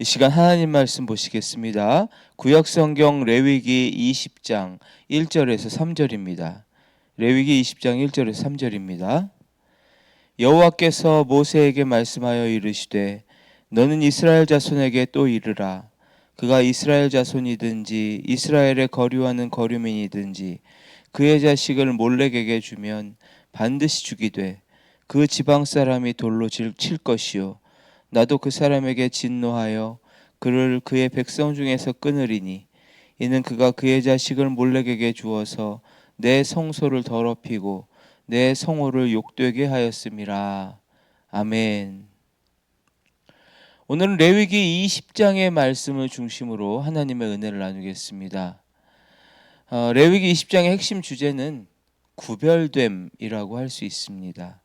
이 시간 하나님 말씀 보시겠습니다. 구약성경 레위기 20장 1절에서 3절입니다. 레위기 20장 1절에서 3절입니다. 여호와께서 모세에게 말씀하여 이르시되 너는 이스라엘 자손에게 또 이르라. 그가 이스라엘 자손이든지 이스라엘에 거류하는 거류민이든지 그의 자식을 몰렉에게 주면 반드시 죽이되 그 지방 사람이 돌로 칠 것이요 나도 그 사람에게 진노하여 그를 그의 백성 중에서 끊으리니 이는 그가 그의 자식을 몰렉에게 주어서 내 성소를 더럽히고 내 성호를 욕되게 하였음이라. 아멘. 오늘은 레위기 20장의 말씀을 중심으로 하나님의 은혜를 나누겠습니다. 레위기 20장의 핵심 주제는 구별됨이라고 할 수 있습니다.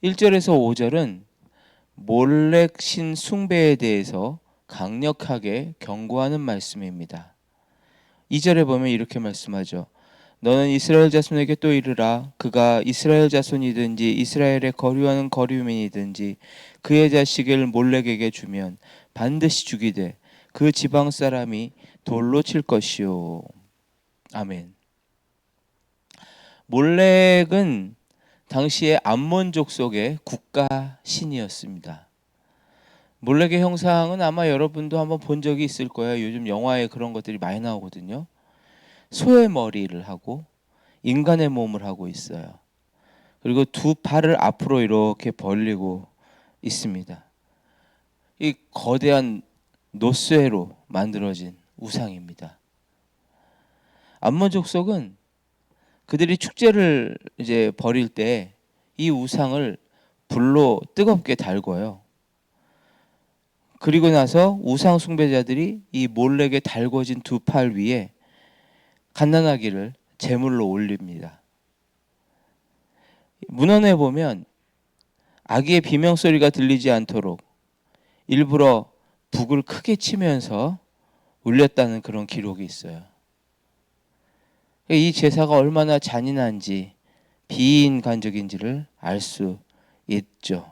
1절에서 5절은 몰렉 신 숭배에 대해서 강력하게 경고하는 말씀입니다. 2절에 보면 이렇게 말씀하죠. 너는 이스라엘 자손에게 또 이르라. 그가 이스라엘 자손이든지 이스라엘에 거류하는 거류민이든지 그의 자식을 몰렉에게 주면 반드시 죽이되 그 지방 사람이 돌로 칠 것이요. 아멘. 몰렉은 당시에 암몬 족속의 국가 신이었습니다. 몰렉의 형상은 아마 여러분도 한번 본 적이 있을 거예요. 요즘 영화에 그런 것들이 많이 나오거든요. 소의 머리를 하고 인간의 몸을 하고 있어요. 그리고 두 팔을 앞으로 이렇게 벌리고 있습니다. 이 거대한 노쇠로 만들어진 우상입니다. 암몬 족속은 그들이 축제를 이제 벌일 때 이 우상을 불로 뜨겁게 달궈요. 그리고 나서 우상 숭배자들이 이 몰렉에 달궈진 두 팔 위에 갓난아기를 제물로 올립니다. 문헌에 보면 아기의 비명소리가 들리지 않도록 일부러 북을 크게 치면서 울렸다는 그런 기록이 있어요. 이 제사가 얼마나 잔인한지 비인간적인지를 알 수 있죠.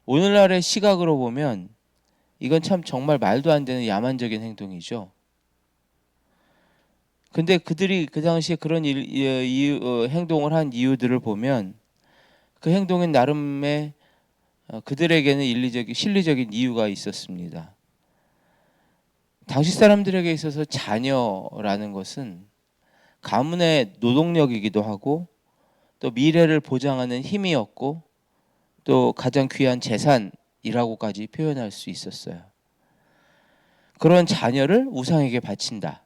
오늘날의 시각으로 보면 이건 참 정말 말도 안 되는 야만적인 행동이죠. 근데 그들이 그 당시에 그런 행동을 한 이유들을 보면 그 행동은 나름의 그들에게는 실리적인 이유가 있었습니다. 당시 사람들에게 있어서 자녀라는 것은 가문의 노동력이기도 하고 또 미래를 보장하는 힘이었고 또 가장 귀한 재산이라고까지 표현할 수 있었어요. 그런 자녀를 우상에게 바친다.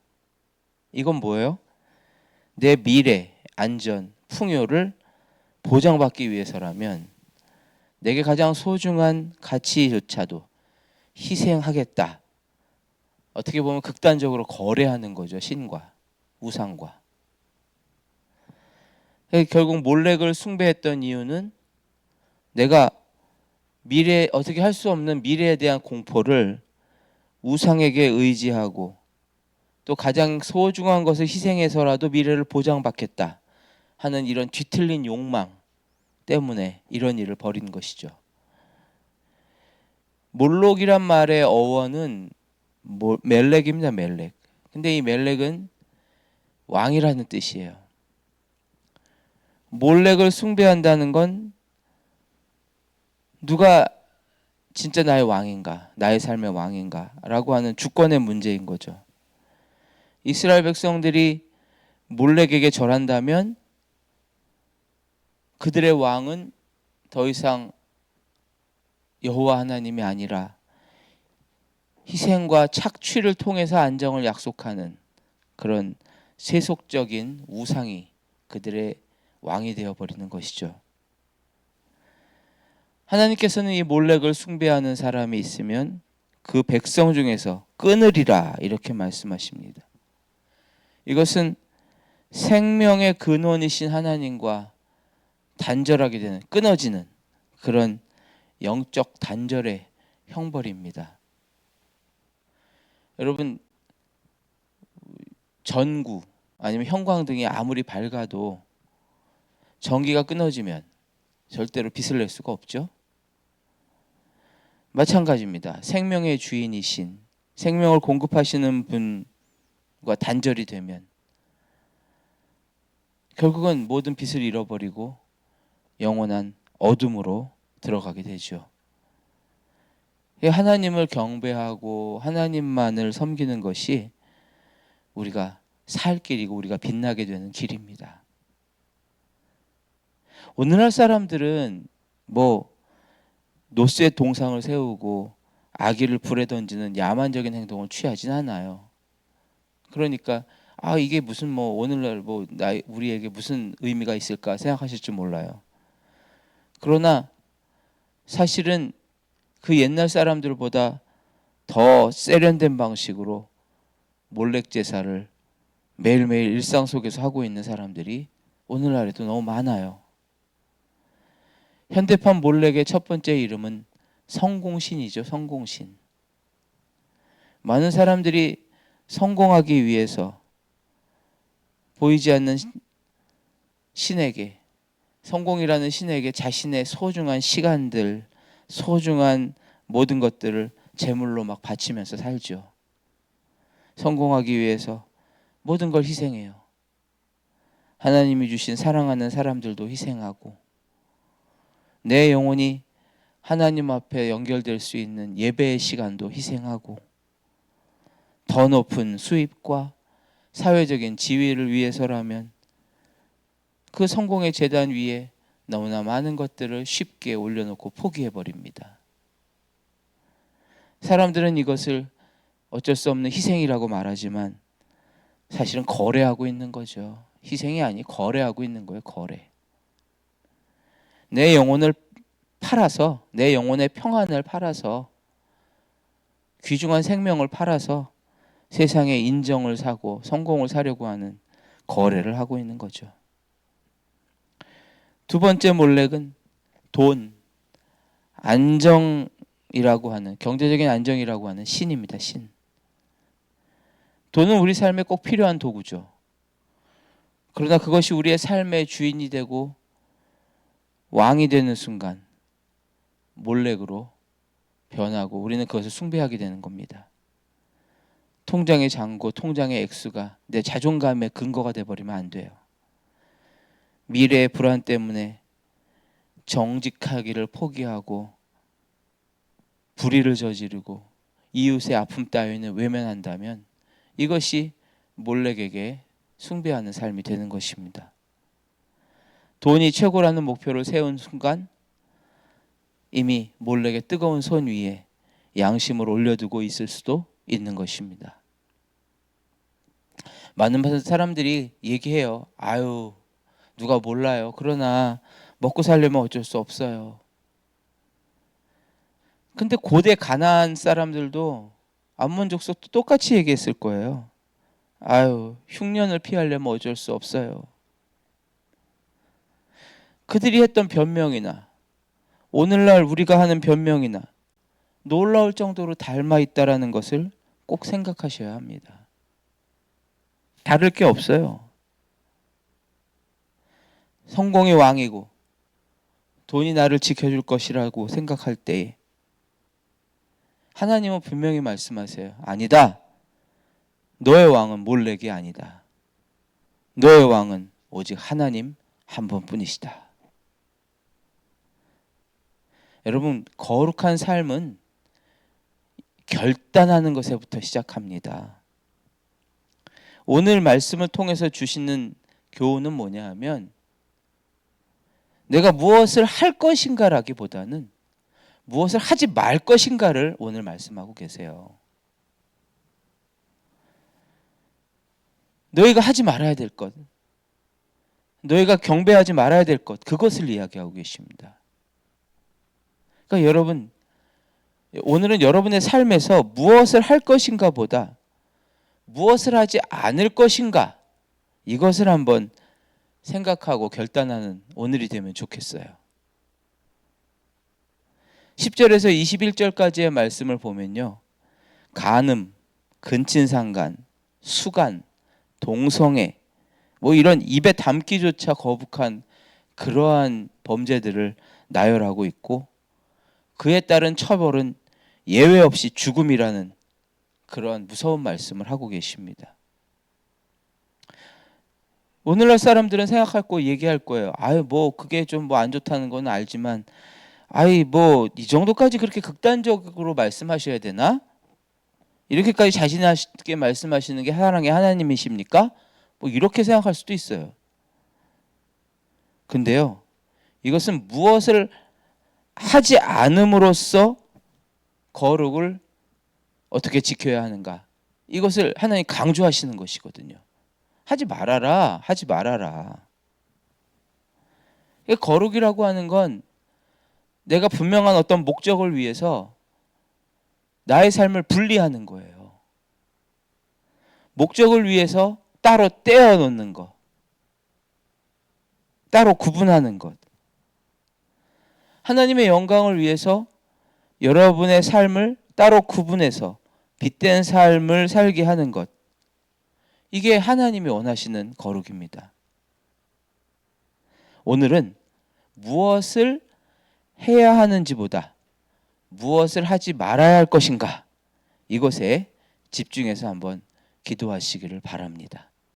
이건 뭐예요? 내 미래, 안전, 풍요를 보장받기 위해서라면 내게 가장 소중한 가치조차도 희생하겠다. 어떻게 보면 극단적으로 거래하는 거죠. 신과 우상과. 결국 몰렉을 숭배했던 이유는 내가 미래 어떻게 할 수 없는 미래에 대한 공포를 우상에게 의지하고 또 가장 소중한 것을 희생해서라도 미래를 보장받겠다 하는 이런 뒤틀린 욕망 때문에 이런 일을 벌인 것이죠. 몰록이란 말의 어원은 멜렉입니다. 멜렉. 근데 이 멜렉은 왕이라는 뜻이에요. 몰렉을 숭배한다는 건 누가 진짜 나의 왕인가, 나의 삶의 왕인가 라고 하는 주권의 문제인 거죠. 이스라엘 백성들이 몰렉에게 절한다면 그들의 왕은 더 이상 여호와 하나님이 아니라 희생과 착취를 통해서 안정을 약속하는 그런 세속적인 우상이 그들의 왕이 되어버리는 것이죠. 하나님께서는 이 몰렉을 숭배하는 사람이 있으면 그 백성 중에서 끊으리라 이렇게 말씀하십니다. 이것은 생명의 근원이신 하나님과 단절하게 되는, 끊어지는 그런 영적 단절의 형벌입니다. 여러분, 전구 아니면 형광등이 아무리 밝아도 전기가 끊어지면 절대로 빛을 낼 수가 없죠. 마찬가지입니다. 생명의 주인이신, 생명을 공급하시는 분과 단절이 되면 결국은 모든 빛을 잃어버리고 영원한 어둠으로 들어가게 되죠. 하나님을 경배하고 하나님만을 섬기는 것이 우리가 살 길이고 우리가 빛나게 되는 길입니다. 오늘날 사람들은 노스의 동상을 세우고 아기를 불에 던지는 야만적인 행동을 취하진 않아요. 그러니까 이게 무슨 오늘날 우리에게 무슨 의미가 있을까 생각하실 줄 몰라요. 그러나 사실은 그 옛날 사람들보다 더 세련된 방식으로 몰렉 제사를 매일매일 일상 속에서 하고 있는 사람들이 오늘날에도 너무 많아요. 현대판 몰렉의 첫 번째 이름은 성공신이죠. 성공신. 많은 사람들이 성공하기 위해서 보이지 않는 신에게, 성공이라는 신에게 자신의 소중한 시간들, 소중한 모든 것들을 제물로 막 바치면서 살죠. 성공하기 위해서 모든 걸 희생해요. 하나님이 주신 사랑하는 사람들도 희생하고, 내 영혼이 하나님 앞에 연결될 수 있는 예배의 시간도 희생하고, 더 높은 수입과 사회적인 지위를 위해서라면 그 성공의 제단 위에 너무나 많은 것들을 쉽게 올려놓고 포기해버립니다. 사람들은 이것을 어쩔 수 없는 희생이라고 말하지만 사실은 거래하고 있는 거죠. 희생이 아니 거래하고 있는 거예요. 거래. 내 영혼을 팔아서, 내 영혼의 평안을 팔아서, 귀중한 생명을 팔아서 세상의 인정을 사고 성공을 사려고 하는 거래를 하고 있는 거죠. 두 번째 몰렉은 돈, 안정이라고 하는, 경제적인 안정이라고 하는 신입니다. 신. 돈은 우리 삶에 꼭 필요한 도구죠. 그러나 그것이 우리의 삶의 주인이 되고 왕이 되는 순간 몰렉으로 변하고 우리는 그것을 숭배하게 되는 겁니다. 통장의 잔고, 통장의 액수가 내 자존감의 근거가 돼버리면 안 돼요. 미래의 불안 때문에 정직하기를 포기하고 불의를 저지르고 이웃의 아픔 따위는 외면한다면 이것이 몰렉에게 숭배하는 삶이 되는 것입니다. 돈이 최고라는 목표를 세운 순간 이미 몰렉의 뜨거운 손 위에 양심을 올려두고 있을 수도 있는 것입니다. 많은 사람들이 얘기해요. 누가 몰라요. 그러나 먹고 살려면 어쩔 수 없어요. 근데 고대 가나안 사람들도 암몬족속도 똑같이 얘기했을 거예요. 흉년을 피하려면 어쩔 수 없어요. 그들이 했던 변명이나 오늘날 우리가 하는 변명이나 놀라울 정도로 닮아 있다라는 것을 꼭 생각하셔야 합니다. 다를 게 없어요. 성공이 왕이고 돈이 나를 지켜줄 것이라고 생각할 때에 하나님은 분명히 말씀하세요. 아니다. 너의 왕은 몰렉이 아니다. 너의 왕은 오직 하나님 한 분뿐이시다. 여러분, 거룩한 삶은 결단하는 것에부터 시작합니다. 오늘 말씀을 통해서 주시는 교훈은 뭐냐 하면 내가 무엇을 할 것인가라기보다는 무엇을 하지 말 것인가를 오늘 말씀하고 계세요. 너희가 하지 말아야 될 것, 너희가 경배하지 말아야 될 것, 그것을 이야기하고 계십니다. 그러니까 여러분, 오늘은 여러분의 삶에서 무엇을 할 것인가 보다 무엇을 하지 않을 것인가, 이것을 한번 생각하고 결단하는 오늘이 되면 좋겠어요. 10절에서 21절까지의 말씀을 보면요, 간음, 근친상간, 수간, 동성애, 이런 입에 담기조차 거북한 그러한 범죄들을 나열하고 있고 그에 따른 처벌은 예외 없이 죽음이라는 그런 무서운 말씀을 하고 계십니다. 오늘날 사람들은 생각할 거 얘기할 거예요. 아유 뭐 그게 좀 뭐 안 좋다는 건 알지만 아이 뭐 이 정도까지 그렇게 극단적으로 말씀하셔야 되나? 이렇게까지 자신 있게 말씀하시는 게 사랑의 하나님이십니까? 뭐 이렇게 생각할 수도 있어요. 근데요. 이것은 무엇을 하지 않음으로써 거룩을 어떻게 지켜야 하는가? 이것을 하나님 강조하시는 것이거든요. 하지 말아라. 하지 말아라. 거룩이라고 하는 건 내가 분명한 어떤 목적을 위해서 나의 삶을 분리하는 거예요. 목적을 위해서 따로 떼어 놓는 것. 따로 구분하는 것. 하나님의 영광을 위해서 여러분의 삶을 따로 구분해서 빛된 삶을 살게 하는 것. 이게 하나님이 원하시는 거룩입니다. 오늘은 무엇을 해야 하는지보다 무엇을 하지 말아야 할 것인가 이것에 집중해서 한번 기도하시기를 바랍니다.